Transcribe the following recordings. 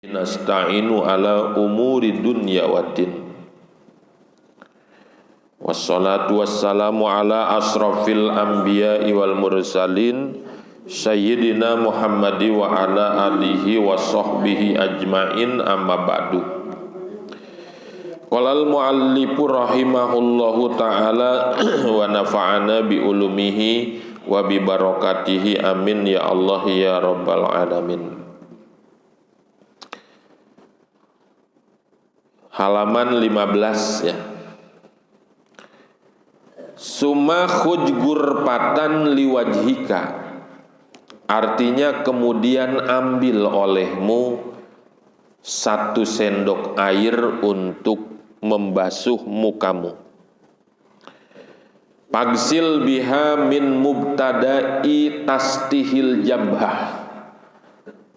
Nasta'inu ala umuri dunya waddin. Wassalatu wassalamu ala asrafil anbiya'i wal mursalin Sayyidina Muhammadi wa ala alihi wa sahbihi ajma'in, amma ba'du. Qalal muallifu rahimahullahu ta'ala wa nafa'ana bi ulumihi wa bi barakatihi, amin ya Allah ya rabbal alamin. Halaman 15 ya. Summa khujgur patan liwajhika, artinya kemudian ambil olehmu 1 sendok air untuk membasuh mukamu. Pagsil biha min mubtada'i tastihil jabhah,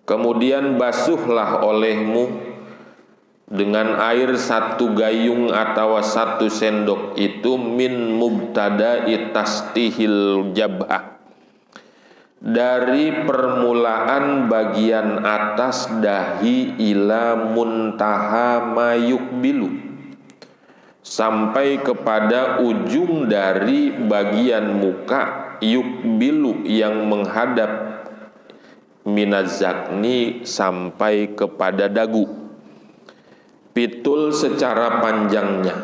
kemudian basuhlah olehmu dengan air 1 gayung atau 1 sendok itu min mubtada'i tastihil jabhah, dari permulaan bagian atas dahi ila muntaha mayukbilu, sampai kepada ujung dari bagian muka yukbilu yang menghadap minazakni sampai kepada dagu. Pitul secara panjangnya.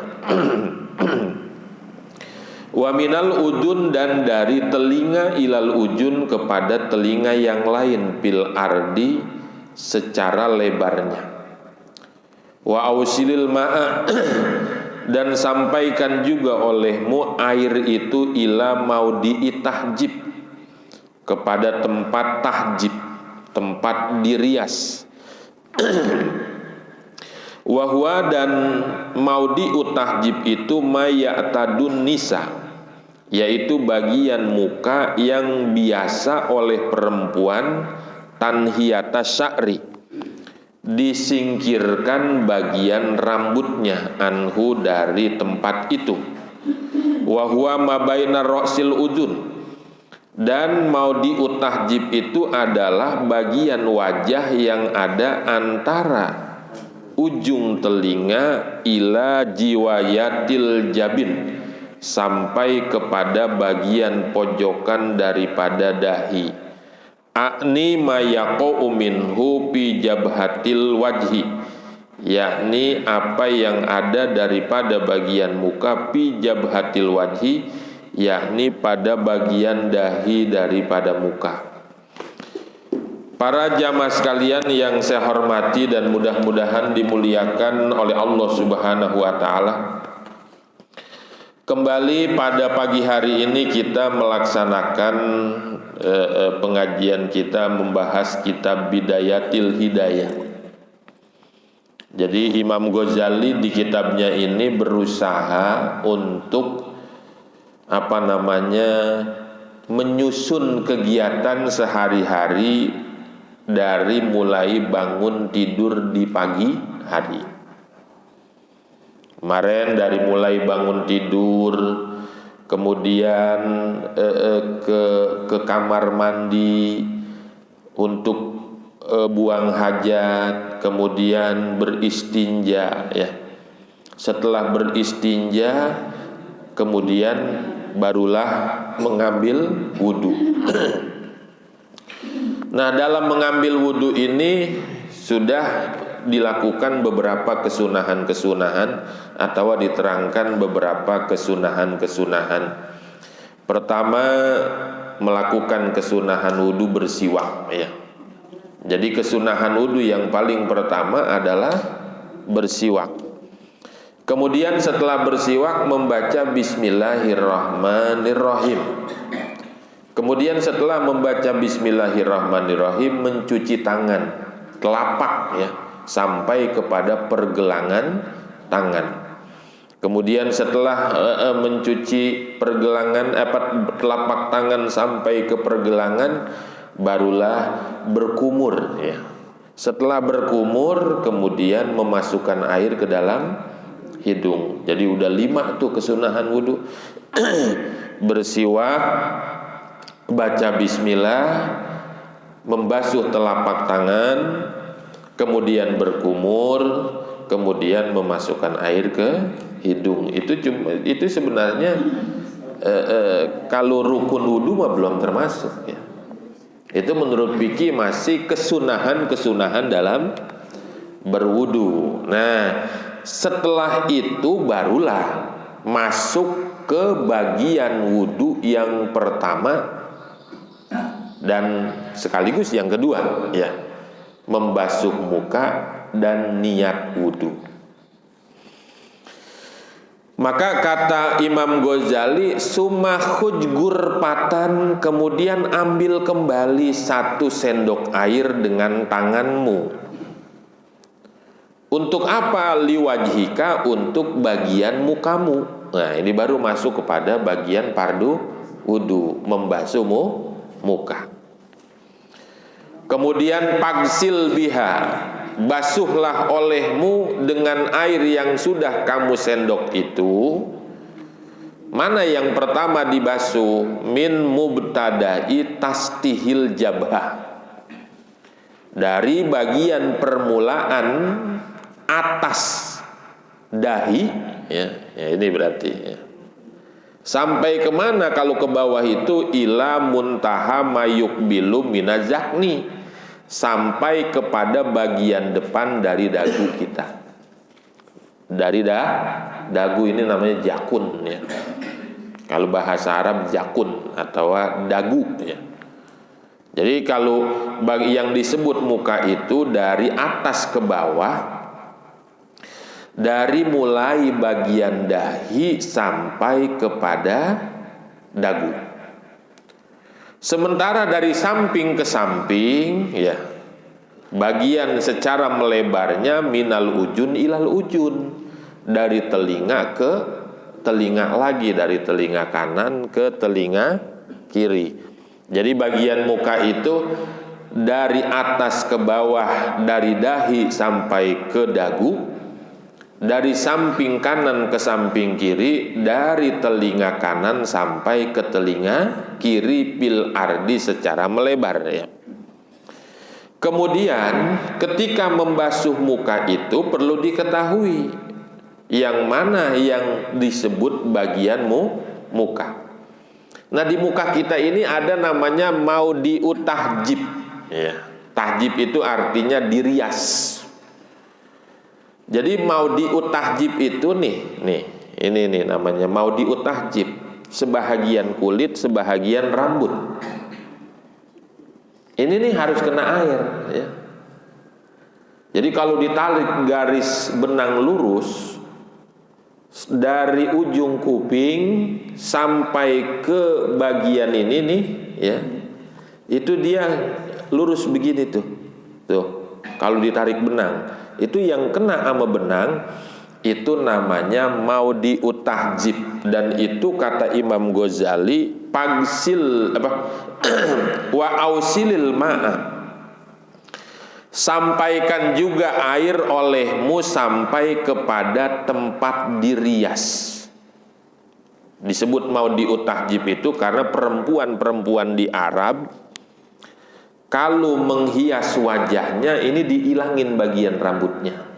Wa minal udun, dan dari telinga ilal ujun kepada telinga yang lain, bil ardi secara lebarnya. Wa ausilil ma'a, dan sampaikan juga olehmu air itu ila maudhi'i tahjib, kepada tempat tahjib, tempat dirias. Wahwa, dan maudhi'ut tahjib itu mayatadun nisa, yaitu bagian muka yang biasa oleh perempuan tanhiyata sya'ri, disingkirkan bagian rambutnya, anhu dari tempat itu. Wahwa mabaina ra'sil udun, dan maudhi'ut tahjib itu adalah bagian wajah yang ada antara ujung telinga ila jiwayatil jabin, sampai kepada bagian pojokan daripada dahi. Akni mayaqa'u minhu fi jabhatil wajhi, yakni apa yang ada daripada bagian muka fi jabhatil wajhi, yakni pada bagian dahi daripada muka. Para jamaah sekalian yang saya hormati dan mudah-mudahan dimuliakan oleh Allah Subhanahu wa taala. Kembali pada pagi hari ini kita melaksanakan pengajian kita membahas kitab Bidayatil Hidayah. Jadi Imam Ghazali di kitabnya ini berusaha untuk menyusun kegiatan sehari-hari, dari mulai bangun tidur di pagi hari. Kemarin dari mulai bangun tidur, kemudian ke kamar mandi untuk buang hajat, kemudian beristinja ya. Setelah beristinja, kemudian barulah mengambil wudu. Nah, dalam mengambil wudu ini sudah dilakukan beberapa kesunahan-kesunahan atau diterangkan beberapa kesunahan-kesunahan. Pertama, melakukan kesunahan wudu bersiwak ya. Jadi kesunahan wudu yang paling pertama adalah bersiwak. Kemudian setelah bersiwak membaca Bismillahirrahmanirrahim. Kemudian setelah membaca Bismillahirrahmanirrahim mencuci tangan, telapak ya, sampai kepada pergelangan tangan. Kemudian setelah mencuci telapak tangan sampai ke pergelangan, barulah berkumur ya. Setelah berkumur kemudian memasukkan air ke dalam hidung. Jadi udah 5 tuh kesunahan wudu. Bersiwak, baca bismillah, membasuh telapak tangan, kemudian berkumur, kemudian memasukkan air ke hidung. Itu sebenarnya kalau rukun wudu mah belum termasuk ya. Itu menurut fikih masih kesunahan dalam berwudu. Nah, setelah itu barulah masuk ke bagian wudu yang pertama dan sekaligus yang kedua ya, membasuh muka dan niat wudu. Maka kata Imam Ghazali, summa khujgur patan, kemudian ambil kembali 1 sendok air dengan tanganmu. Untuk apa? Liwajhika, untuk bagian mukamu. Nah, ini baru masuk kepada bagian fardu wudu, membasuh muka. Kemudian pagsil biha, basuhlah olehmu dengan air yang sudah kamu sendok itu. Mana yang pertama dibasuh? Min mubtada'i tastihil jabhah, dari bagian permulaan atas dahi ya ini berarti ya. Sampai kemana kalau ke bawah itu? Ila muntaha mayukbilu minazakni, sampai kepada bagian depan dari dagu kita. Dari dagu ini namanya jakun ya. Kalau bahasa Arab jakun atau dagu ya. Jadi kalau bagi yang disebut muka itu dari atas ke bawah, dari mulai bagian dahi sampai kepada dagu. Sementara dari samping ke samping ya, bagian secara melebarnya minal ujun ilal ujun, dari telinga ke telinga lagi, dari telinga kanan ke telinga kiri. Jadi bagian muka itu dari atas ke bawah, dari dahi sampai ke dagu, dari samping kanan ke samping kiri, dari telinga kanan sampai ke telinga kiri, bil ardi, secara melebar ya. Kemudian ketika membasuh muka itu perlu diketahui yang mana yang disebut bagian muka. Nah, di muka kita ini ada namanya maudi'ut tahjib ya. Tahjib itu artinya dirias. Jadi maudi'ut tahjib itu ini namanya maudi'ut tahjib. Sebahagian kulit, sebahagian rambut. Ini harus kena air ya. Jadi kalau ditarik garis benang lurus dari ujung kuping sampai ke bagian ini nih ya, itu dia lurus begini tuh. Kalau ditarik benang, itu yang kena sama benang itu namanya maudi'ut tahjib. Dan itu kata Imam Ghazali, pagsil wa ausilil ma'a, sampaikan juga air olehmu sampai kepada tempat dirias. Disebut maudi'ut tahjib itu karena perempuan di Arab kalau menghias wajahnya ini diilangin bagian rambutnya.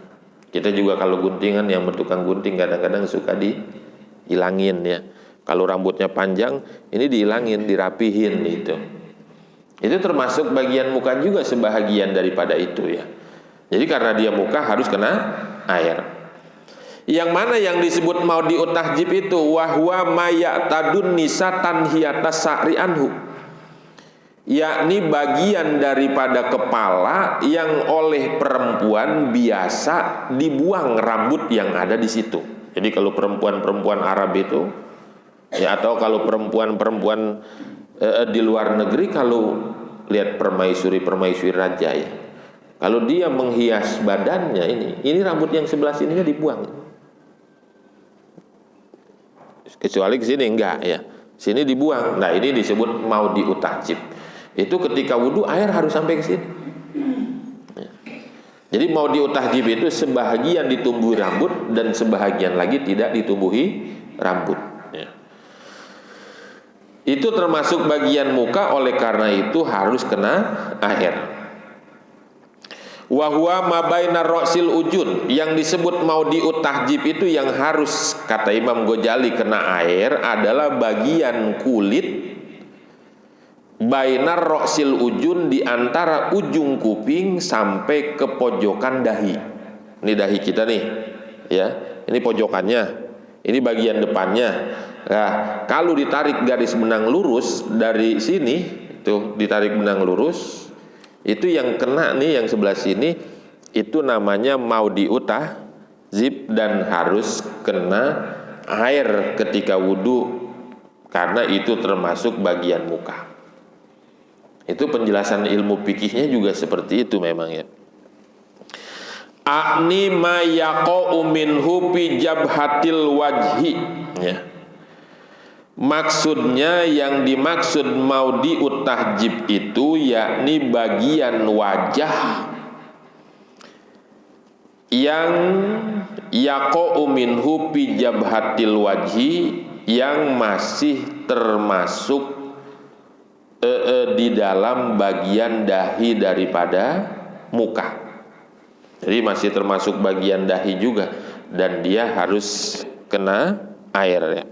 Kita juga kalau guntingan, yang bertukang gunting kadang-kadang suka diilangin ya. Kalau rambutnya panjang ini diilangin, dirapihin gitu. Itu termasuk bagian muka juga, sebahagian daripada itu ya. Jadi karena dia muka harus kena air. Yang mana yang disebut maudi'ut tahjib itu? Wahwa mayatadun nisa tanhiyatas sa'ri anhu, yakni bagian daripada kepala yang oleh perempuan biasa dibuang rambut yang ada di situ. Jadi kalau perempuan Arab itu ya, atau kalau perempuan di luar negeri, kalau lihat permaisuri raja ya, kalau dia menghias badannya ini rambut yang sebelah sininya dibuang, kecuali ke sini enggak ya, sini dibuang. Nah, ini disebut maudi'ut tahjib. Itu ketika wudu air harus sampai ke sini. Jadi maudi'ut tahjib itu sebahagian ditumbuhi rambut dan sebahagian lagi tidak ditumbuhi rambut. Itu termasuk bagian muka, oleh karena itu harus kena air. Wa huwa ma bainar ra'sil ujun, yang disebut maudi'ut tahjib itu yang harus, kata Imam Ghazali, kena air adalah bagian kulit bainar ra'sil ujun, di antara ujung kuping sampai ke pojokan dahi. Ini dahi kita nih, ya. Ini pojokannya, ini bagian depannya. Nah, kalau ditarik garis benang lurus dari sini, tuh ditarik benang lurus, itu yang kena nih, yang sebelah sini, itu namanya maudi'ut tahjib dan harus kena air ketika wudhu, karena itu termasuk bagian muka. Itu penjelasan ilmu fikihnya juga seperti itu memang, ya. A'ni ma yaqa'u minhu fi jabhatil wajhi, ya. Maksudnya, yang dimaksud maudi'ut tahjib itu yakni bagian wajah yang yaqa'u minhu fi jabhatil wajhi, yang masih termasuk di dalam bagian dahi daripada muka. Jadi masih termasuk bagian dahi juga, dan dia harus kena air, ya.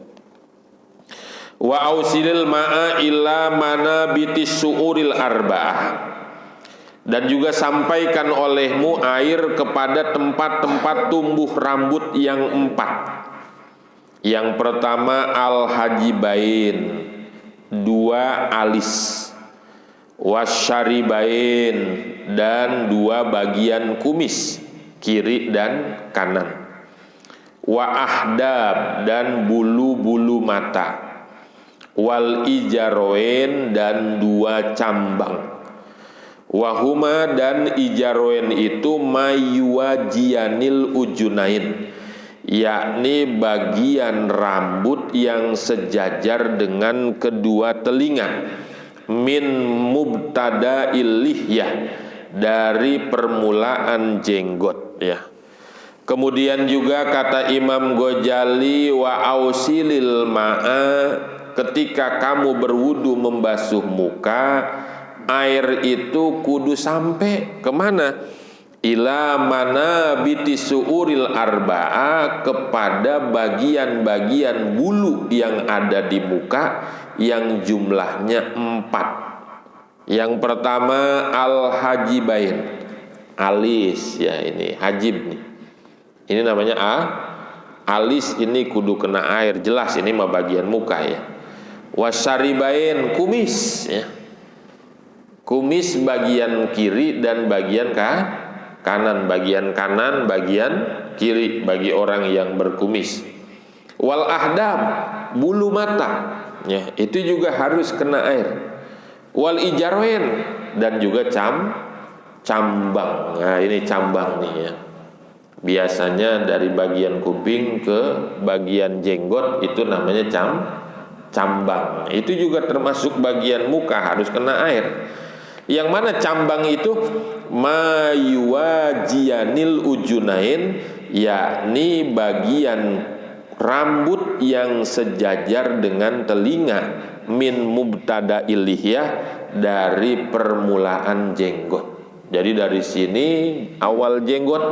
Wa ausilil ma'a illa manabitis su'uril arba'ah, dan juga sampaikan olehmu air kepada tempat-tempat tumbuh rambut yang 4. Yang pertama al-hajibain, 2 alis, wasyaribain, dan 2 bagian kumis, kiri dan kanan, wa ahdab, dan bulu-bulu mata, wal ijaroin, dan 2 cambang, wahuma, dan ijaroin itu mayuwajianil ujunain, yakni bagian rambut yang sejajar dengan kedua telinga, min mubtada lihyah, dari permulaan jenggot, ya. Kemudian juga kata Imam Ghazali, wa ausilil ma'a, ketika kamu berwudu membasuh muka, air itu kudu sampai kemana? Ila manabiti su'uril arba'ah, kepada bagian-bagian bulu yang ada di muka, yang jumlahnya 4. Yang pertama al-hajibain, alis, ya, ini hajib nih. Ini namanya alis, ini kudu kena air, jelas ini mah bagian muka, ya. Wasyaribain, kumis, ya. Kumis bagian kiri dan bagian kanan, bagian kanan, bagian kiri bagi orang yang berkumis. Wal ahdab, bulu mata, ya, itu juga harus kena air. Wal ijarwen, dan juga cambang. Nah, ini cambang nih, ya. Biasanya dari bagian kuping ke bagian jenggot itu namanya cambang. Itu juga termasuk bagian muka, harus kena air. Yang mana cambang itu mayuwajianil ujunain, yakni bagian rambut yang sejajar dengan telinga, min mubtada ilihya, dari permulaan jenggot. Jadi dari sini awal jenggot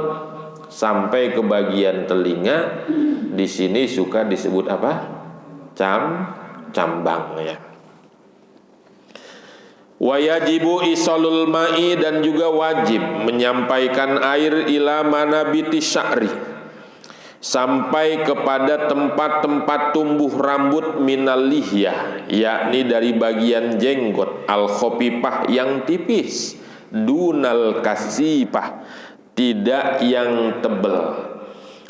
sampai ke bagian telinga, di sini suka disebut apa? Cambang, ya. Wa yajibu isalul ma'i, dan juga wajib menyampaikan air ila manabiti sya'ri, sampai kepada tempat-tempat tumbuh rambut minal lihyah, yakni dari bagian jenggot, al khofifah, yang tipis, dunal kasifah, tidak yang tebal.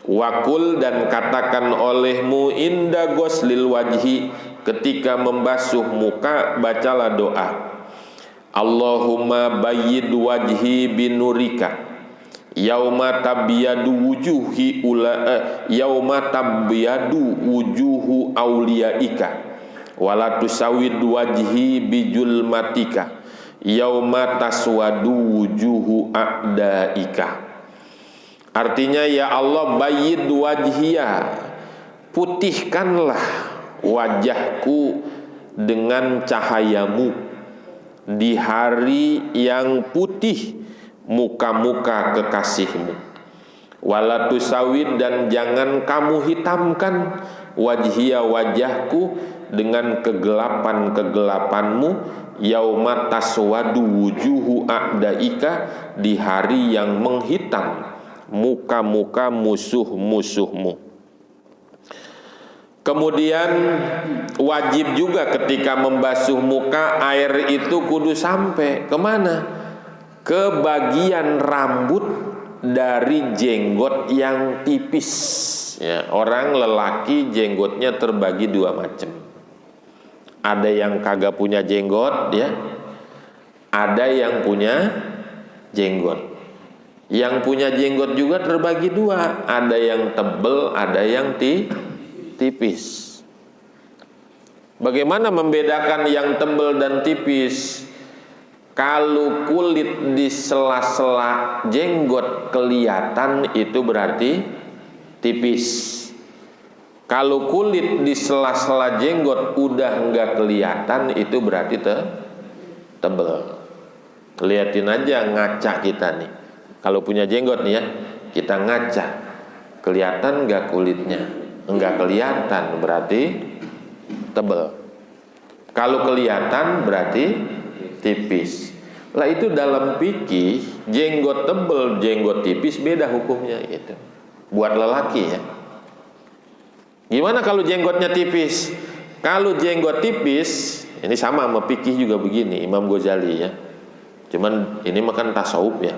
Wakul, dan katakan olehmu inda ghuslil wajhi, ketika membasuh muka, bacalah doa, Allahumma bayyid wajhi binurika yauma tabyadu wujuhi yauma tabyadu wujuhu auliyaika wala tusawid wajhi bijulmatika yauma taswadu wujuhu a'daika. Artinya, ya Allah, bayyid wajhiya, putihkanlah wajahku dengan cahayamu di hari yang putih muka-muka kekasihmu. Wala tusawid, dan jangan kamu hitamkan wajhiya, wajahku, dengan kegelapan-kegelapanmu, yauma taswadu wujuhu a'daika, di hari yang menghitam muka-muka musuh-musuhmu. Kemudian wajib juga ketika membasuh muka, air itu kudu sampai kemana? Ke bagian rambut dari jenggot yang tipis. Ya, orang lelaki jenggotnya terbagi dua macam. Ada yang kagak punya jenggot, ya. Ada yang punya jenggot. Yang punya jenggot juga terbagi dua. Ada yang tebel, ada yang tipis. Bagaimana membedakan yang tebel dan tipis? Kalau kulit di sela-sela jenggot kelihatan, itu berarti tipis. Kalau kulit di sela-sela jenggot udah enggak kelihatan, itu berarti tebel. Lihatin aja ngaca kita nih. Kalau punya jenggot nih ya, kita ngaca, kelihatan enggak kulitnya? Enggak kelihatan, berarti tebel. Kalau kelihatan berarti tipis. Lah itu dalam fikih, jenggot tebel, jenggot tipis beda hukumnya gitu. Buat lelaki ya. Gimana kalau jenggotnya tipis? Kalau jenggot tipis, ini sama sama fikih juga begini, Imam Ghazali ya. Cuman ini makan tasawuf ya.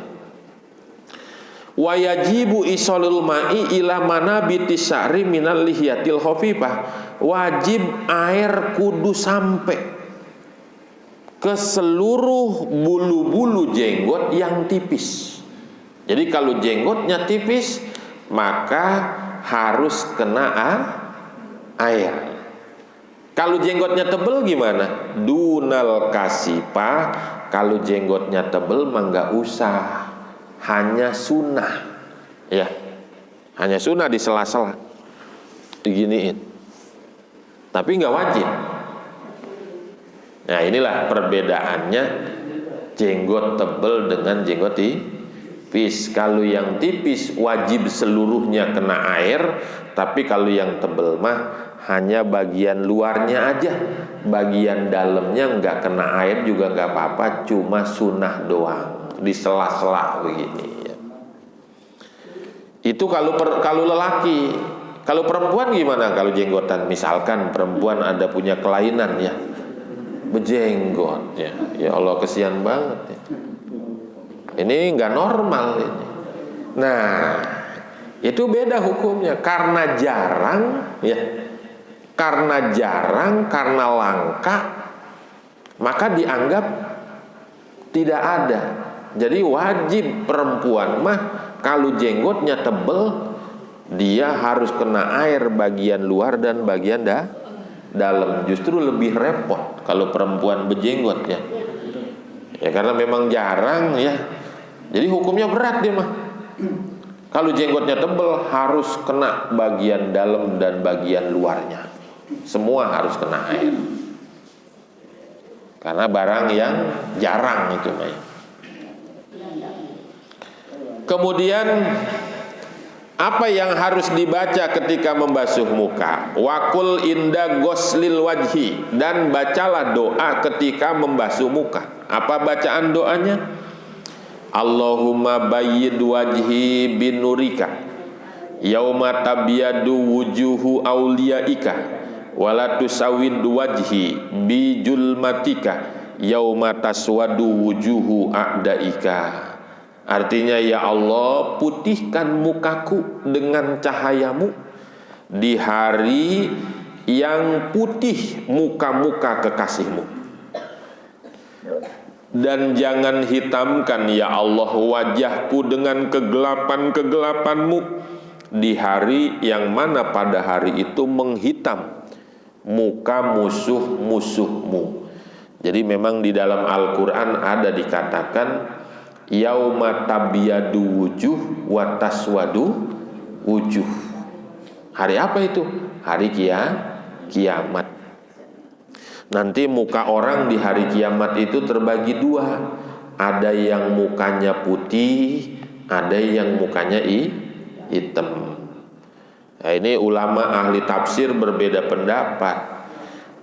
Wa yajibu isolul ma'i ila manabiti sya'ri minal lihiyatil khafifah. Wajib air kudu sampai ke seluruh bulu-bulu jenggot yang tipis. Jadi kalau jenggotnya tipis, maka harus kena air. Kalau jenggotnya tebel gimana? Dunal kasipah. Kalau jenggotnya tebel mah nggak usah, hanya sunnah, ya, hanya sunnah di sela-sela diginiin, tapi nggak wajib. Nah inilah perbedaannya jenggot tebel dengan jenggot tipis. Kalau yang tipis wajib seluruhnya kena air, tapi kalau yang tebel mah hanya bagian luarnya aja, bagian dalamnya nggak kena air juga nggak apa-apa, cuma sunnah doang di sela-sela begini ya. Itu kalau lelaki. Kalau perempuan gimana kalau jenggotan? Misalkan perempuan ada punya kelainan ya, bejenggot ya. Ya Allah, kesian banget ya. Ini nggak normal ini. Nah, itu beda hukumnya karena jarang ya. Karena jarang, karena langka, maka dianggap tidak ada. Jadi wajib perempuan mah kalau jenggotnya tebel, dia harus kena air bagian luar dan bagian dalam. Justru lebih repot kalau perempuan berjenggot ya. Ya karena memang jarang ya. Jadi hukumnya berat dia mah. Kalau jenggotnya tebel harus kena bagian dalam dan bagian luarnya. Semua harus kena air. Karena barang yang jarang itu ya. Kemudian apa yang harus dibaca ketika membasuh muka? Wakul inda ghuslil wajhi, dan bacalah doa ketika membasuh muka. Apa bacaan doanya? Allahumma bayyid wajhi binurika yauma tabyadu wujuhu auliyaika wala tusawid wajhi bijulmatika yauma taswadu wujuhu a'daika. Artinya, ya Allah, putihkan mukaku dengan cahayamu di hari yang putih muka-muka kekasihmu, dan jangan hitamkan ya Allah wajahku dengan kegelapan-kegelapanmu di hari yang mana pada hari itu menghitam muka musuh-musuhmu. Jadi memang di dalam Al-Quran ada dikatakan yauma tabyadu wujuh wa taswadu wujuh. Hari apa itu? Hari kiamat. Nanti muka orang di hari kiamat itu terbagi dua. ada yang mukanya putih, ada yang mukanya hitam. Nah, ini ulama ahli tafsir berbeda pendapat.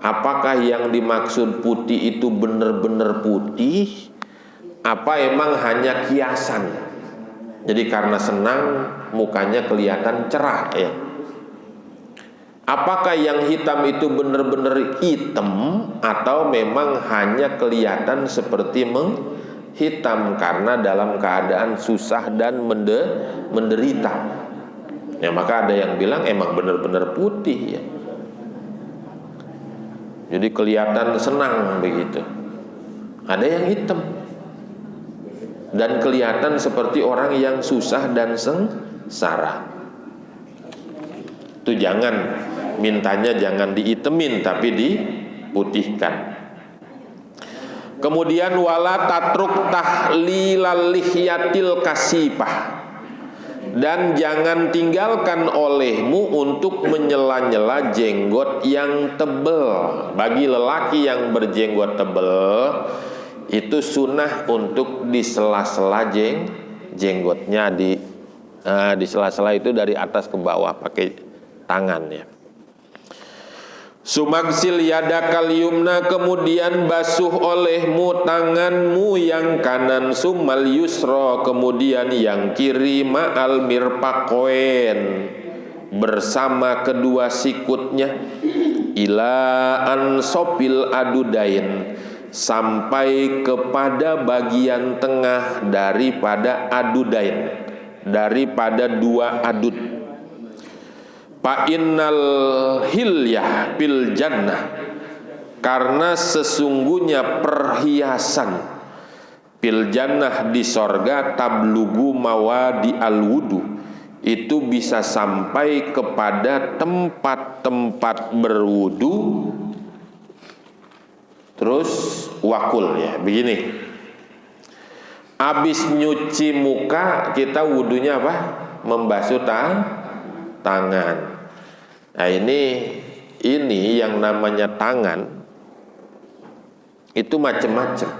Apakah yang dimaksud putih itu benar-benar putih? Apa emang hanya kiasan? Jadi karena senang mukanya kelihatan cerah ya. Apakah yang hitam itu benar-benar hitam atau memang hanya kelihatan seperti hitam karena dalam keadaan susah dan menderita? Ya maka ada yang bilang emang benar-benar putih ya. Jadi kelihatan senang begitu. Ada yang hitam dan kelihatan seperti orang yang susah dan sengsara. Itu jangan, mintanya jangan diitemin tapi diputihkan. Kemudian wala tatruk tahlilal lihyatil kasifah, dan jangan tinggalkan olehmu untuk menyela-nyela jenggot yang tebal. Bagi lelaki yang berjenggot tebal itu sunnah untuk di sela-sela jenggotnya, di sela-sela itu dari atas ke bawah pakai tangan ya. Sumagsil yadakal yumna, kemudian basuh olehmu tanganmu yang kanan, sumal yusra, kemudian yang kiri, ma'al mirfaqoin, bersama kedua sikutnya, ila ansopil adudain, sampai kepada bagian tengah daripada adudain, daripada dua adud. Fa innal hilyah bil jannah, karena sesungguhnya perhiasan bil jannah di sorga, tablugu mawadi al wudu, itu bisa sampai kepada tempat-tempat berwudu. Terus wakul ya, begini. Habis nyuci muka kita wudunya apa? Membasuh tangan. Nah ini yang namanya tangan itu macam-macam.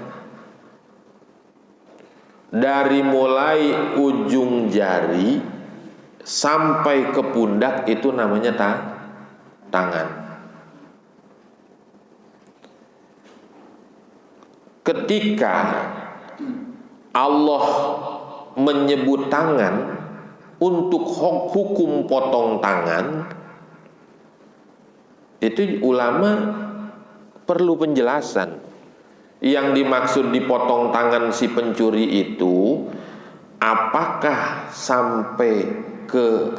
Dari mulai ujung jari sampai ke pundak itu namanya tangan. Ketika Allah menyebut tangan untuk hukum potong tangan, itu ulama perlu penjelasan. Yang dimaksud dipotong tangan si pencuri itu, apakah sampai ke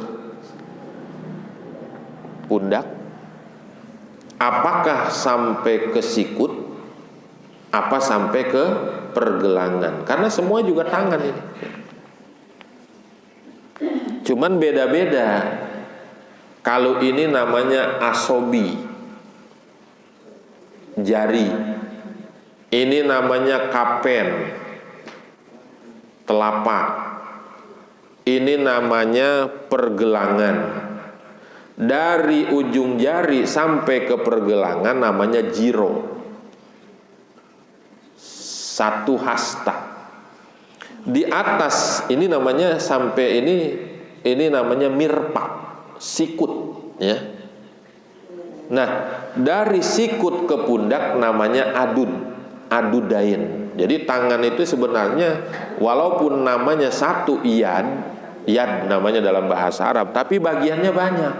pundak, apakah sampai ke sikut, apa sampai ke pergelangan? Karena semua juga tangan ini. Cuman beda-beda. Kalau ini namanya asobi, jari. Ini namanya kapen, telapak. Ini namanya pergelangan. Dari ujung jari sampai ke pergelangan namanya jiro, satu hasta. Di atas ini namanya sampai ini namanya mirpak, sikut ya. Nah, dari sikut ke pundak namanya adudain. Jadi tangan itu sebenarnya walaupun namanya satu yad namanya dalam bahasa Arab, tapi bagiannya banyak.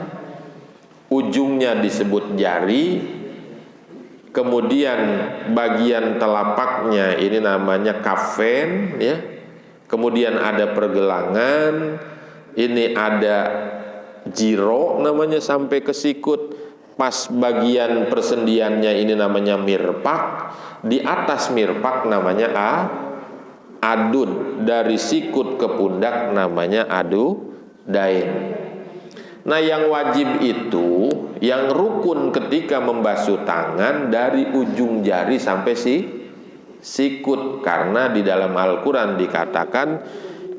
Ujungnya disebut jari, kemudian bagian telapaknya ini namanya kafen ya. Kemudian ada pergelangan, ini ada jiro namanya sampai ke sikut. Pas bagian persendiannya ini namanya mirpak. Di atas mirpak namanya adud. Dari sikut ke pundak namanya adudain. Nah yang wajib itu, yang rukun ketika membasuh tangan dari ujung jari sampai sikut. Karena di dalam Al-Quran dikatakan,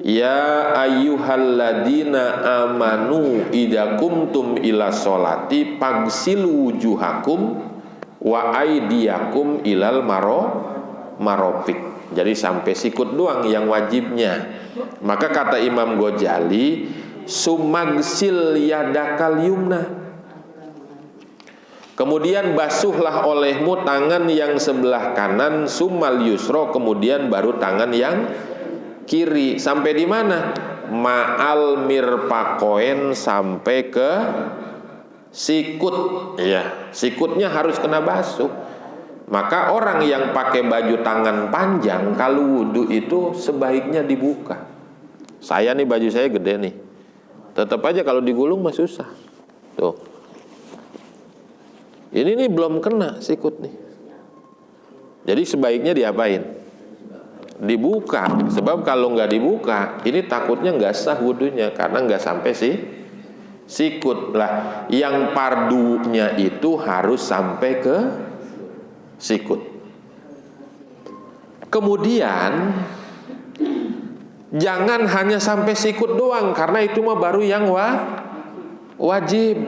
ya ayyuhalladzina amanu idza kumtum ila sholati pagsilu wujuhakum wa aydiyakum ilal marofik. Jadi sampai sikut doang yang wajibnya. Maka kata Imam Ghazali, sumagsil yadakal yumna. Kemudian basuhlah olehmu tangan yang sebelah kanan, sumal yusro, kemudian baru tangan yang kiri. Sampai di mana? Ma'al mirfaqoin, sampai ke sikut. Ya, sikutnya harus kena basuh. Maka orang yang pakai baju tangan panjang kalau wudhu itu sebaiknya dibuka. Saya nih baju saya gede nih, tetap aja kalau digulung mah susah. Tuh, ini nih belum kena sikut nih. Jadi sebaiknya diapain? Dibuka. Sebab kalau nggak dibuka, ini takutnya nggak sah wudhunya karena nggak sampai sih sikut lah. Yang pardunya itu harus sampai ke sikut. Kemudian jangan hanya sampai sikut doang, karena itu mah baru yang wajib.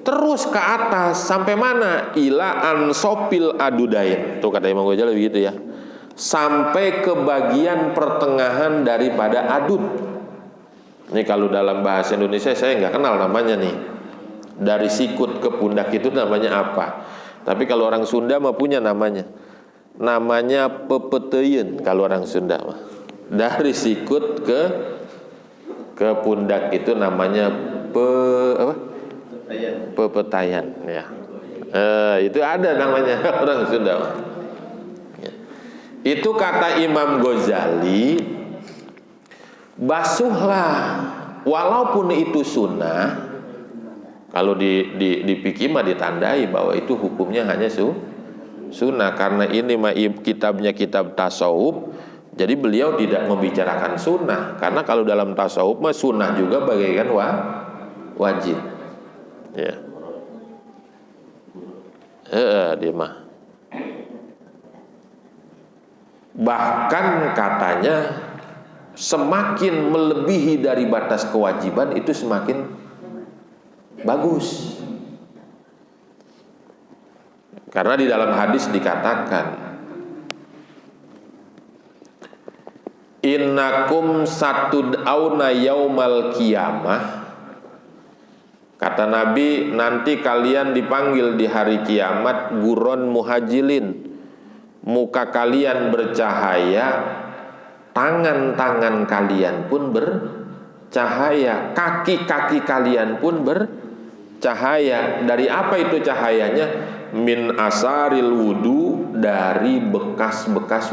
Terus ke atas sampai mana? Ila ansopil adudain. Tuh kata Imam Ghazali begitu ya. Sampai ke bagian pertengahan daripada adud. Ini kalau dalam bahasa Indonesia saya nggak kenal namanya nih. Dari sikut ke pundak itu namanya apa? Tapi kalau orang Sunda mah punya namanya. Namanya pepeteun kalau orang Sunda mah. Dari sikut ke pundak itu namanya pepetayan ya. Itu ada namanya orang Sunda mah. Ya. Itu kata Imam Ghazali, basuhlah walaupun itu sunnah. Kalau di fikih mah ditandai bahwa itu hukumnya hanya sunnah, karena ini mah kitabnya kitab tasawuf. Jadi beliau tidak membicarakan sunnah, karena kalau dalam tasawuf mah sunnah juga bagaikan wajib. Ya. Dia mah. Bahkan katanya semakin melebihi dari batas kewajiban itu semakin bagus. Karena di dalam hadis dikatakan, innakum satud'auna yaumal qiyamah. Kata Nabi, nanti kalian dipanggil di hari kiamat guron muhajilin. Muka kalian bercahaya, tangan-tangan kalian pun bercahaya, kaki-kaki kalian pun bercahaya. Dari apa itu cahayanya? Min asaril wudu, dari bekas-bekas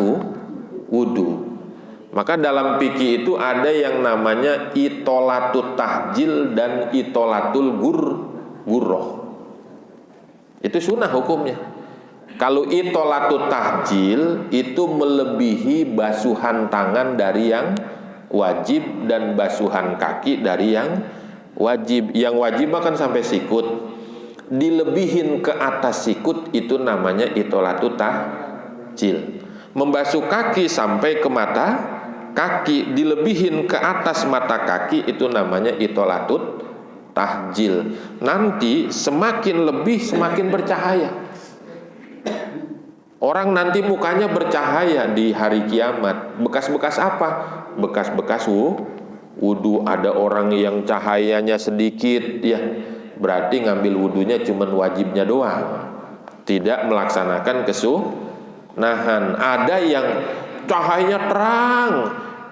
wudu. Maka dalam fikih itu ada yang namanya itolatul tahjil dan itolatul gurroh. Itu sunnah hukumnya. Kalau itolatul tahjil itu melebihi basuhan tangan dari yang wajib dan basuhan kaki dari yang wajib. Yang wajib akan sampai sikut. Dilebihin ke atas sikut itu namanya itolatul tahjil. Membasuh kaki sampai ke mata kaki, dilebihin ke atas mata kaki itu namanya itolatut tahjil. Nanti semakin lebih semakin bercahaya. Orang nanti mukanya bercahaya di hari kiamat. Bekas-bekas apa? Bekas-bekas wudu. Ada orang yang cahayanya sedikit ya, berarti ngambil wudunya cuman wajibnya doang, tidak melaksanakan kesunahan. Ada yang cahayanya terang,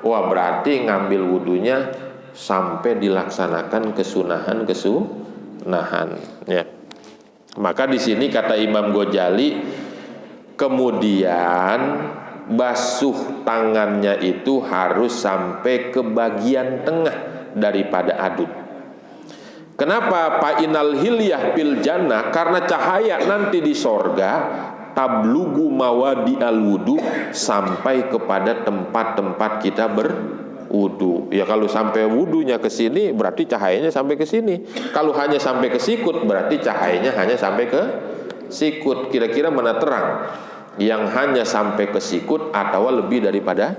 wah berarti ngambil wudunya sampai dilaksanakan kesunahan ya. Maka di sini kata Imam Ghazali, kemudian basuh tangannya itu harus sampai ke bagian tengah daripada adud. Kenapa? Fa'inal hilyah fil jannah, karena cahaya nanti di sorga tablugu mawadi al wudu, sampai kepada tempat-tempat kita berwudu. Ya kalau sampai wudunya ke sini berarti cahayanya sampai ke sini. Kalau hanya sampai ke sikut berarti cahayanya hanya sampai ke sikut. Kira-kira mana terang? Yang hanya sampai ke sikut atau lebih daripada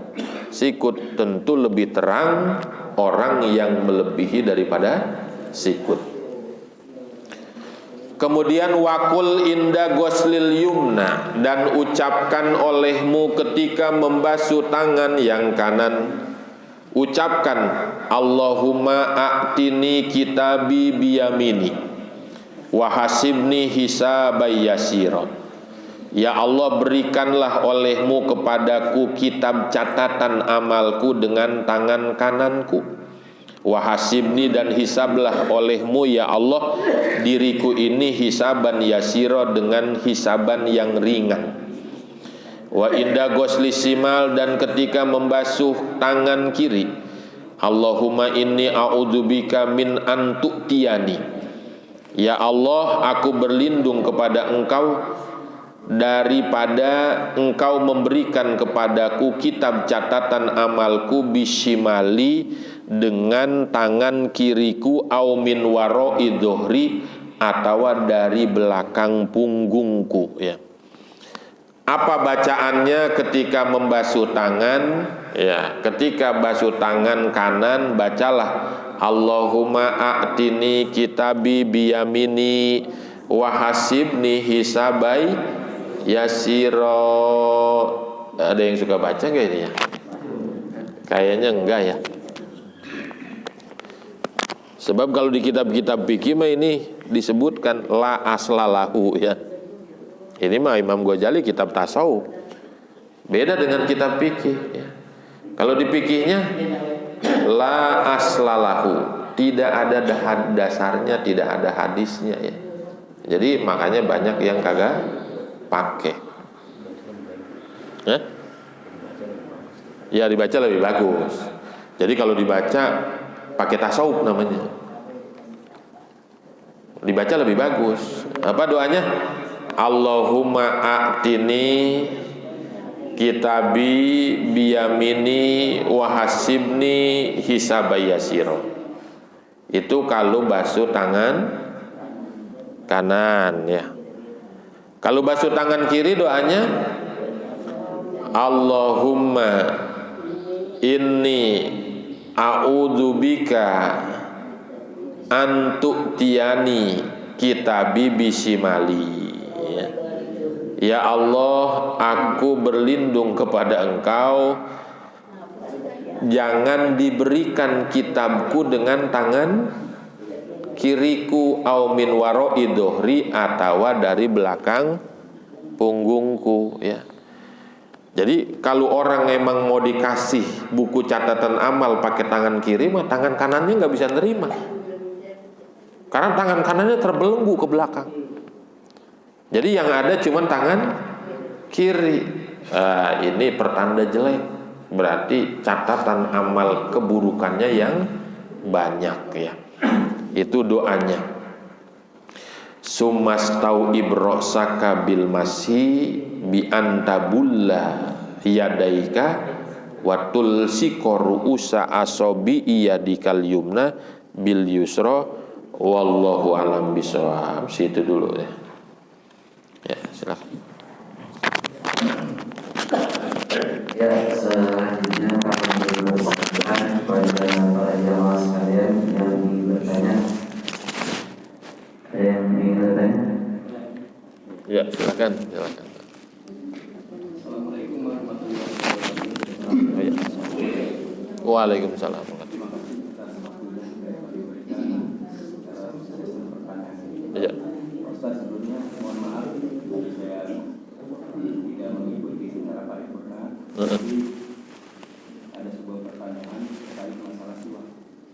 sikut? Tentu lebih terang orang yang melebihi daripada sikut. Kemudian wakul inda ghuslil yumna, dan ucapkan olehmu ketika membasuh tangan yang kanan, ucapkan Allahumma a'tini kitabi biyamini wa hasibni hisabay yasira. Ya Allah, berikanlah olehmu kepadaku kitab catatan amalku dengan tangan kananku. Wahasibni, dan hisablah olehmu ya Allah diriku ini hisaban yasiro, dengan hisaban yang ringan. Wa inda ghusli simal, dan ketika membasuh tangan kiri, Allahumma inni a'udzubika min an tu'tiyani. Ya Allah, aku berlindung kepada Engkau daripada Engkau memberikan kepadaku kitab catatan amalku bisimali, dengan tangan kiriku, au min wara'i dhuhri, atau dari belakang punggungku, ya. Apa bacaannya ketika membasuh tangan? Ya, ketika basuh tangan kanan, bacalah Allahumma a'tini kitabi biyamini wa hasibni hisabai yasiro. Ada yang suka baca nggak ini ya? Kayaknya enggak ya. Sebab kalau di kitab-kitab fikih mah ini disebutkan la aslalahu, ya. Ini mah Imam Ghazali kitab tasawuf. Beda dengan kitab fikih, ya. Kalau di fikihnya la aslalahu, tidak ada dasarnya, tidak ada hadisnya, ya. Jadi makanya banyak yang kagak pakai. Ya dibaca lebih bagus. Jadi kalau dibaca pakai tasawuf namanya, dibaca lebih bagus. Apa doanya? Allahumma a'tini kitabi biyamini wa hasibni hisabay yasiro. Itu kalau basuh tangan kanan, ya. Kalau basuh tangan kiri doanya Allahumma inni a'udzubika an tu'tiyani kitabi bisimali, ya. Ya Allah, aku berlindung kepada Engkau, jangan diberikan kitabku dengan tangan kiriku, au min wara'i dhuhri, atau dari belakang punggungku, ya. Jadi kalau orang emang mau dikasih buku catatan amal pakai tangan kiri, mah tangan kanannya nggak bisa nerima, karena tangan kanannya terbelenggu ke belakang. Jadi yang ada cuma tangan kiri. Ini pertanda jelek, berarti catatan amal keburukannya yang banyak, ya. Itu doanya. Sumastau ibrosaka bil masih bi antabulla yadaika wa tulsiko ru'usa asobi iyadikal yumna bil yusra wallahu alam bisawab. Situ dulu ya. Ya, silakan. Ya, selanjutnya kami berperkenalkan kepada para jamaah sekalian yang ingin bertanya. Ada yang ingin bertanya? Ya, silakan. Assalamualaikum warahmatullahi wabarakatuh. Ya. Waalaikumsalam. Ya. Ustaz, sebelumnya mohon maaf saya tidak mengikuti secara paripurna. Tapi ada sebuah pertanyaan terkait masalah siwak.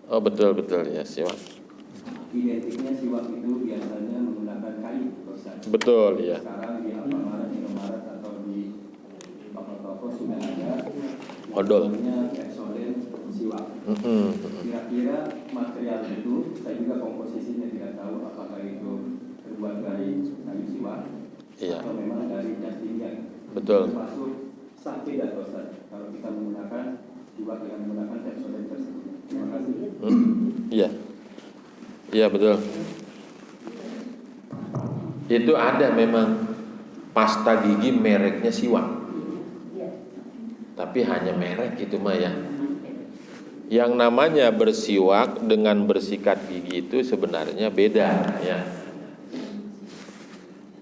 Oh, betul ya, siwak. Identiknya siwak itu biasanya menggunakan kayu, Ustaz. Betul, ya. Sekarang di Alfamart, Indomaret atau di toko-toko sudah ada Odol. namanya Pepsodent siwak. Kira-kira material itu, saya juga komposisinya tidak tahu apakah itu terbuat dari kayu siwak, Iya. atau memang dari jas tinja. Betul. Termasuk sah tidak, Ustaz, kalau kita menggunakan siwak yang menggunakan Pepsodent tersebut. Terima kasih. Iya. Iya, betul. Itu ada memang pasta gigi mereknya siwak. Tapi hanya merek itu mah, ya. Yang namanya bersiwak dengan bersikat gigi itu sebenarnya beda, ya.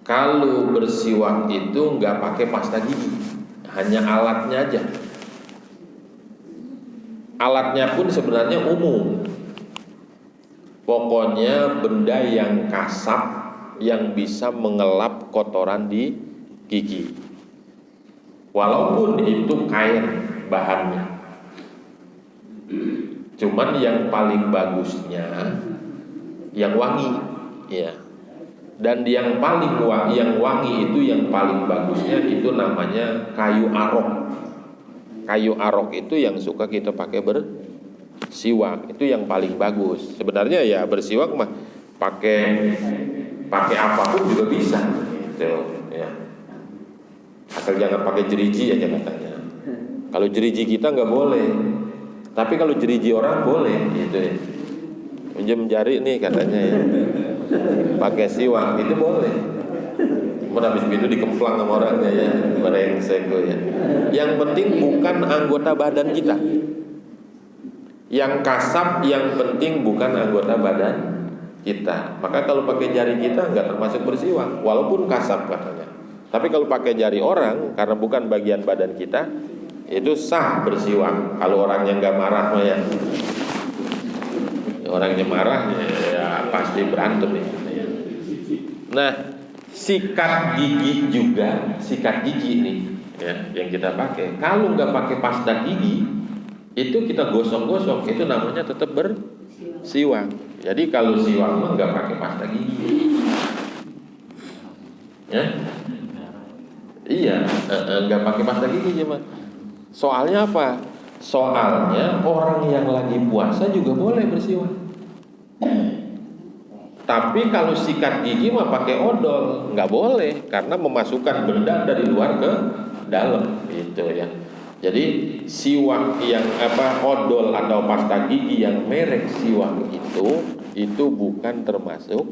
Kalau bersiwak itu nggak pakai pasta gigi, hanya alatnya aja. Alatnya pun sebenarnya umum. Pokoknya benda yang kasar yang bisa mengelap kotoran di gigi. Walaupun itu kain bahannya. Cuman yang paling bagusnya yang wangi, ya. Dan yang paling wangi itu yang paling bagusnya itu namanya kayu arok. Kayu arok itu yang suka kita pakai bersiwak, itu yang paling bagus. Sebenarnya ya bersiwak mah pakai apapun juga bisa, gitu, ya. Asal jangan pakai jeriji aja katanya. Kalau jeriji kita nggak boleh, tapi kalau jeriji orang boleh, gitu ya. Pinjam jari nih katanya ya, pakai siwak itu boleh. Cuma habis itu dikemplang sama orangnya ya, brengsek ya. Yang penting bukan anggota badan kita. Yang kasap yang penting bukan anggota badan kita. Maka kalau pakai jari kita nggak termasuk bersiwak, walaupun kasap katanya. Tapi kalau pakai jari orang karena bukan bagian badan kita, itu sah bersiwak. Kalau orangnya nggak marah mah ya. Orangnya marah ya pasti berantem ya. Nah, sikat gigi juga, sikat gigi nih ya, yang kita pakai. Kalau nggak pakai pasta gigi, itu kita gosok-gosok, itu namanya tetap bersiwak. Jadi kalau siwak mah nggak pakai pasta gigi, ya. Iya, nggak pakai pasta gigi cuma. Soalnya apa? Soalnya orang yang lagi puasa juga boleh bersiwak. Tapi kalau sikat gigi mah pakai odol, nggak boleh karena memasukkan benda dari luar ke dalam, gitu ya. Jadi siwak yang odol atau pasta gigi yang merek siwak itu bukan termasuk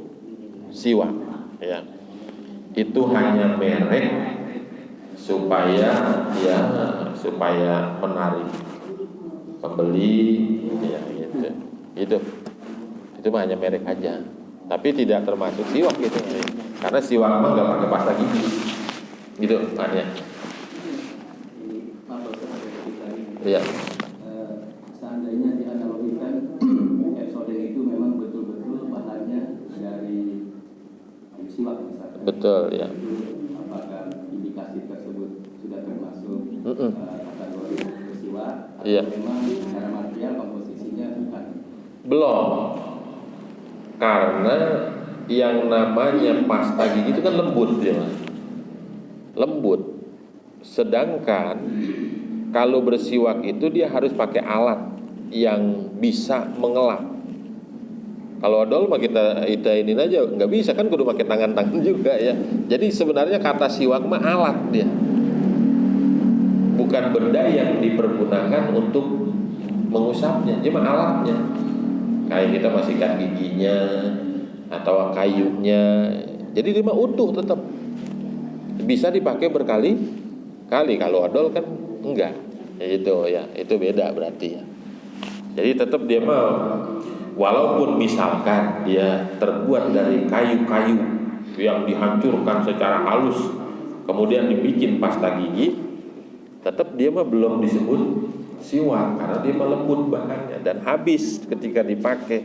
siwak, ya. Itu hanya merek supaya menarik pembeli, ya gitu. Itu mah hanya merek aja, tapi tidak termasuk siwak gitu. Karena siwak mah nggak pakai pasta gigi, gitu makanya. Iya. Seandainya dianalogikan Epsodent itu memang betul-betul bahannya dari siwak misalnya. Betul ya. Apakah indikasi tersebut sudah termasuk kategori bersiwak? Iya. Atau memang secara material komposisinya bukan? Belum. Karena yang namanya pasta gigi itu kan lembut dia, Mas. Lembut. Sedangkan kalau bersiwak itu dia harus pakai alat yang bisa mengelap. Kalau odol mah kita ini aja nggak bisa kan, kudu pakai tangan juga ya. Jadi sebenarnya kata siwak mah alat dia, bukan benda yang dipergunakan untuk mengusapnya, cuma alatnya. Kayak kita masih sikat giginya atau kayunya, jadi dia mah utuh tetap bisa dipakai berkali-kali. Kalau odol kan enggak, itu beda berarti ya. Jadi tetap dia mah walaupun misalkan dia terbuat dari kayu-kayu yang dihancurkan secara halus kemudian dibikin pasta gigi, tetap dia mah belum disebut siwak karena dia melembut bahannya dan habis ketika dipakai.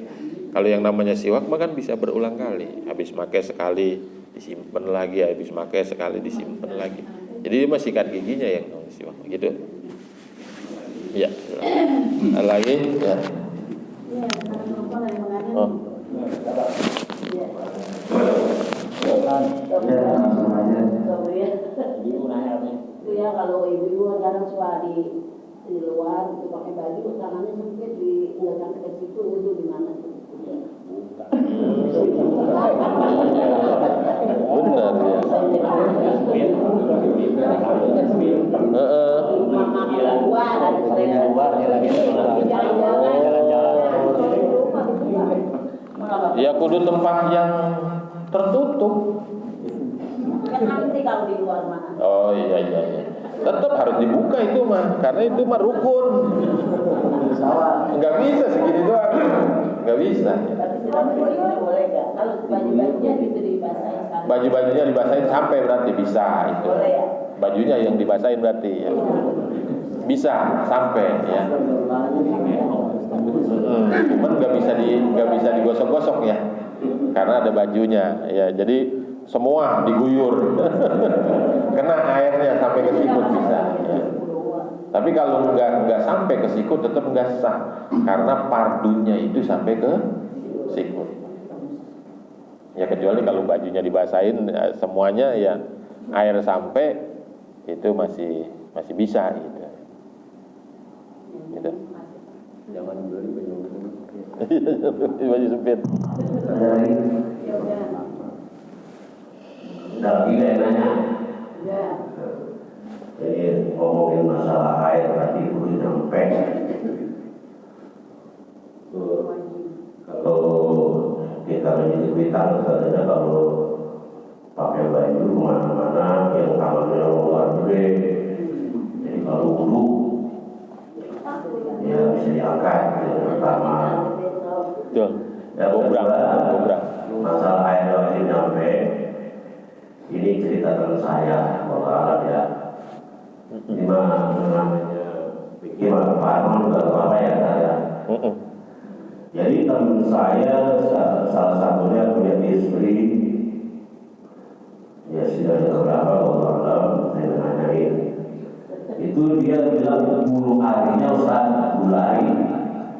Kalau yang namanya siwak mah kan bisa berulang kali, habis pakai sekali disimpan lagi, habis pakai sekali disimpan lagi. Jadi dia mah sikat giginya yang namanya siwak gitu. Ya. Lagi ya. Oh. Ya kalau ibu-ibu kadang suka di luar itu pakai baju tangannya sempit nggak sampai ke situ, itu di mana tuh? Benar ya. Ya kudu tempat yang tertutup. Kan antri kalau di luar mana? Oh iya. Tetap harus dibuka itu mah, karena itu mah rukun. Nggak bisa segini doang, nggak bisa. Tapi baju boleh nggak? Kalau baju-bajunya gitu dibasahin sekali. Baju-bajunya dibasahin sampai berarti bisa itu. Boleh ya? Bajunya yang dibasahin berarti ya. Bisa sampai ya. Cuman nggak bisa digosok-gosok ya, karena ada bajunya ya. Jadi semua diguyur, kena airnya sampai ke sikut bisa. Ya. Tapi kalau nggak sampai ke sikut tetap nggak sah, karena pardunya itu sampai ke sikut. Ya kecuali kalau bajunya dibasahin semuanya ya air sampai itu masih bisa gitu. Gitu. Zaman dulu Baju sempit. Ada lagi? Tapi nanya, Ya. jadi ngomongin masalah air tadi perlu nyampe. Kalau kita menyelidiki katanya kalau pakai baju kemana-mana yang kamarnya luar gede, jadi kalau wudhu ya bisa diangkat yang pertama. Betul. Yang Bobrang. kedua, masalah air wajib nyampe. Ini cerita tentang saya, bahwa ya gimana Pak Arman juga apa ya saya. Jadi teman saya salah satunya punya istri, ya sudah berapa orang saya nanyain. Itu dia bilang bulu harinya Ustaz, bulari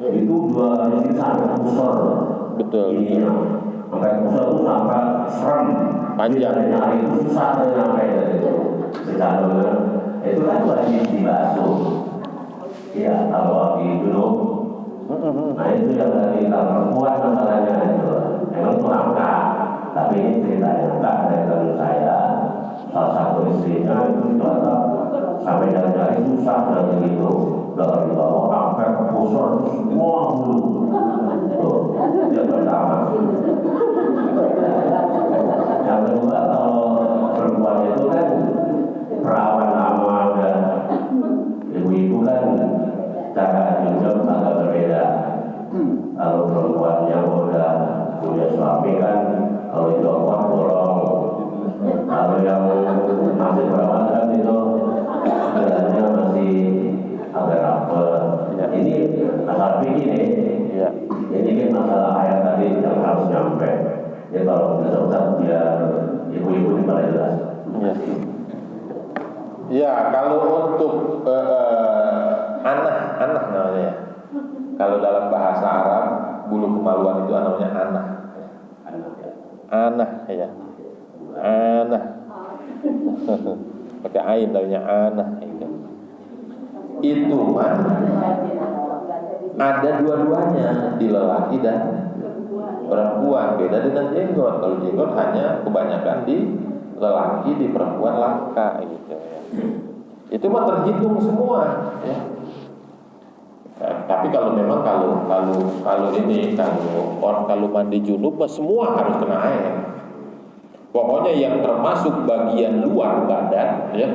itu 2 hari sampai kusur. Betul. Sampai kusur itu sampai serem. Panjang. Hari itu susah sampai itu. Itu kan wajib dibasuh. Ya, kalau di dulu. Nah itu yang lagi kita perempuan masalahnya itu. Emang itu langka. Tapi ini ceritanya tak dari teman saya. Salah satu istrinya itu sampai dari susah dan begitu. Dari bawah sampai ke pusar semua bulu. Tuh, yang pertama. Yang kedua kalau perempuan itu kan perawan lama dan ibu-ibu kan cara juga agak berbeda. Kalau perempuan yang udah punya suami kan kalau jawab bolong. Kalau yang masih perawan kan itu jalannya masih agak rapet. Ini asal begini. Ya. Ini kan masalah air tadi yang harus nyampe. Ya kalau bisa biar ibu-ibu ini pada jelas. Ya. Ya, kalau untuk anak namanya. Kalau dalam bahasa Arab, bulu kemaluan itu namanya anak. Anak ya. Anak. Pakai ain namanya anak itu. Itu mah ada dua-duanya di lelaki dan perempuan. Beda dengan jenggot. Kalau jenggot hanya kebanyakan di lelaki, di perempuan langka gitu ya. Itu mah terhitung semua ya. Tapi kalau memang kalau mandi junub mah semua harus kena air. Pokoknya yang termasuk bagian luar badan ya.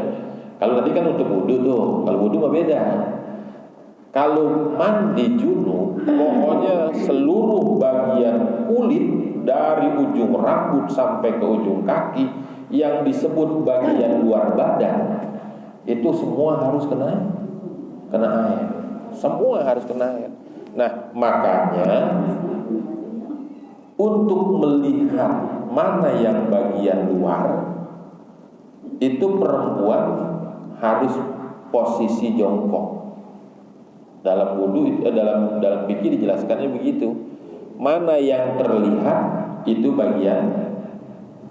Kalau tadi kan untuk wudu tuh, kalau wudu mah beda. Kalau mandi junub, pokoknya seluruh bagian kulit dari ujung rambut sampai ke ujung kaki yang disebut bagian luar badan itu semua harus kena air. Semua harus kena air. Nah, makanya untuk melihat mana yang bagian luar itu perempuan harus posisi jongkok. Dalam wudu dalam fikih dijelaskannya begitu. Mana yang terlihat itu bagian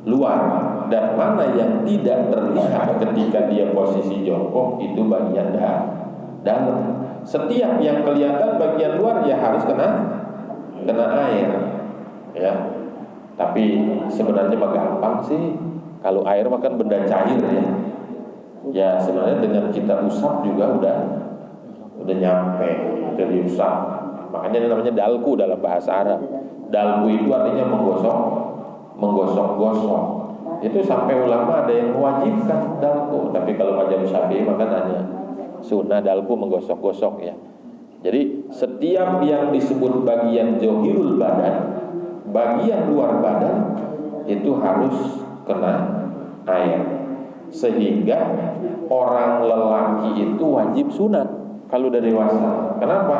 luar dan mana yang tidak terlihat ketika dia posisi jongkok itu bagian dalam. Setiap yang kelihatan bagian luar ya harus kena air. Ya. Tapi sebenarnya mah gampang sih. Kalau air mah kan benda cair ya. Ya sebenarnya dengan kita usap juga udah nyampe, udah diusap. Makanya namanya dalku dalam bahasa Arab. Dalku itu artinya menggosok-gosok. Itu sampai ulama ada yang mewajibkan dalku, tapi kalau mazhab Syafi'i maka hanya sunnah dalku menggosok-gosok ya. Jadi setiap yang disebut bagian zohirul badan, bagian luar badan itu harus kena air. Sehingga orang lelaki itu wajib sunat kalau udah dewasa. Kenapa?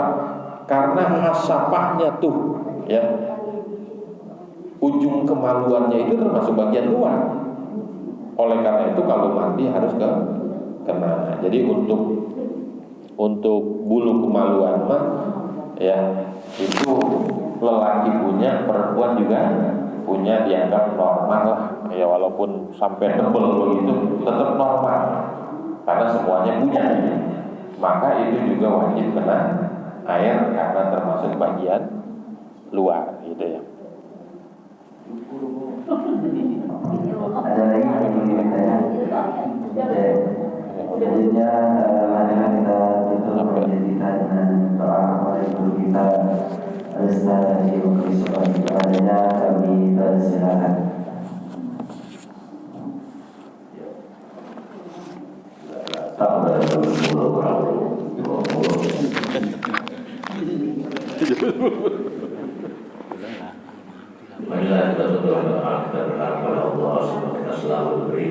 Karena hasapahnya tuh ya, ujung kemaluannya itu termasuk bagian luar. Oleh karena itu kalau mandi harus kena. Jadi untuk bulu kemaluan mah ya itu lelaki punya, perempuan juga punya, dianggap normal lah ya, walaupun sampai tebel begitu tetap normal karena semuanya punya. Maka itu juga wajib kena air karena termasuk bagian luar gitu ya. Ada lagi yang ingin ditanya? Selanjutnya marilah kita tutup menjadikan dengan doa kepada guru kita Ustaz Haji Mukri Supari. Kepadanya kami persilakan. Marilah kita berdoa kepada Allah semoga kita selalu beri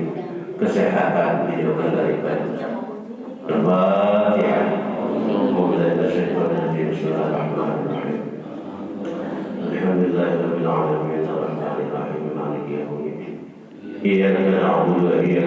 kesehatan, dijauhkan dari banyak. Al-Fatihah. Bismillahirrahmanirrahim. Alhamdulillahirabbil alamin. Arrahmanirrahim. Maliki yaumiddin. Iyyaka na'budu wa iyyaka